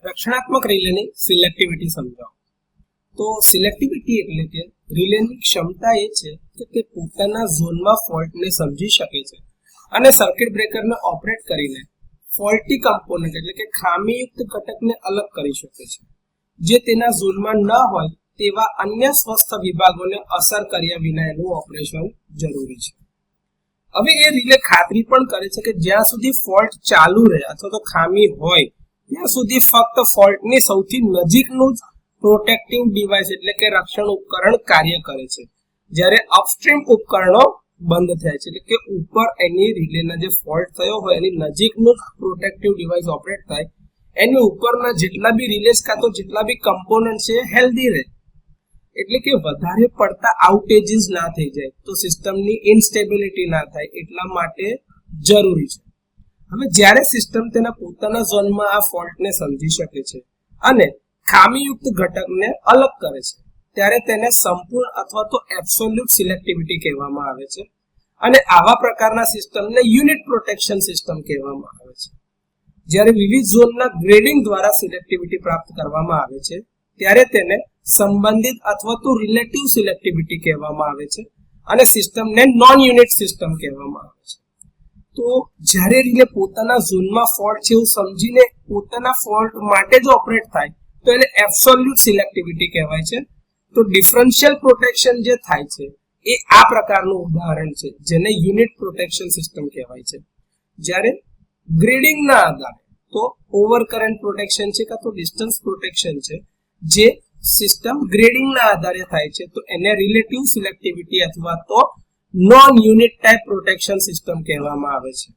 રક્ષણાત્મક રિલેની સિલેક્ટિવિટી સમજાવો. તો સિલેક્ટિવિટી એટલે કે રિલેની ક્ષમતા એ છે કે તે પોતાના ઝોનમાં ફોલ્ટને સમજી શકે છે અને સર્કિટ બ્રેકરને ઓપરેટ કરીને ફોલ્ટી કમ્પોનન્ટ એટલે કે ખામીયુક્ત ઘટકને અલગ કરી શકે છે જે તેના ઝોનમાં ન હોય તેવા અન્ય સ્વસ્થ વિભાગોને અસર કર્યા વિના એનું ઓપરેશન જરૂરી છે. હવે એ રિલે ખાતરી પણ કરે છે કે જ્યાં સુધી ફોલ્ટ ચાલુ રહે અથવા તો ખામી હોય ત્યાં સુધી ફક્ત ફોલ્ટની સૌથી નજીકનું જ પ્રોટેક્ટિવ ડિવાઇસ એટલે કે રક્ષણ ઉપકરણ કાર્ય કરે છે, જ્યારે અપસ્ટ્રીમ ઉપકરણો બંધ થાય છે. એટલે કે ઉપર એની રિલેના જે ફોલ્ટ થયો હોય એની નજીકનું જ પ્રોટેક્ટિવ ડિવાઇસ ઓપરેટ થાય, એની ઉપરના જેટલા બી રિલેસ કાં તો જેટલા બી કમ્પોનન્ટ છે હેલ્ધી રહે, એટલે કે વધારે પડતા આઉટેજીસ ના થઈ જાય, તો સિસ્ટમની ઇન્સ્ટેબિલિટી ના થાય, એટલા માટે જરૂરી છે. હવે જ્યારે સિસ્ટમ તેના પોતાના ઝોનમાં આ ફોલ્ટને સમજી શકે છે અને ખામીયુક્ત ઘટકને અલગ કરે છે ત્યારે તેને સંપૂર્ણ અથવા તો એબ્સોલ્યુટ સિલેક્ટિવિટી કહેવામાં આવે છે અને આવા પ્રકારના સિસ્ટમને યુનિટ પ્રોટેક્શન સિસ્ટમ કહેવામાં આવે છે. જ્યારે વિવિધ ઝોનના ગ્રેડિંગ દ્વારા સિલેક્ટિવિટી પ્રાપ્ત કરવામાં આવે છે ત્યારે તેને સંબંધિત અથવા તો રિલેટિવ સિલેક્ટિવિટી કહેવામાં આવે છે અને સિસ્ટમને નોન યુનિટ સિસ્ટમ કહેવામાં આવે છે. તો જ્યારે રિલે પોતાના ઝોનમાં ફોલ્ટ છે એવું સમજીને પોતાના ફોલ્ટ માટે જ ઓપરેટ થાય તો એને એબ્સોલ્યુટ સિલેક્ટિવિટી કહેવાય છે. તો ડિફરન્શિયલ પ્રોટેક્શન જે થાય છે એ આ પ્રકારનું ઉદાહરણ છે જેને યુનિટ પ્રોટેક્શન સિસ્ટમ કહેવાય છે. જ્યારે ગ્રેડિંગના આધારે તો ઓવરકરન્ટ પ્રોટેક્શન છે કાં તો ડિસ્ટન્સ પ્રોટેક્શન છે જે સિસ્ટમ ગ્રેડિંગના આધારે થાય છે તો એને રિલેટિવ સિલેક્ટિવિટી અથવા તો non unit type protection system કહેવામાં આવે છે.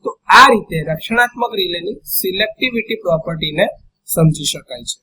તો આ રીતે રક્ષણાત્મક રિલેની સિલેક્ટિવિટી પ્રોપર્ટીને સમજી શકાય છે.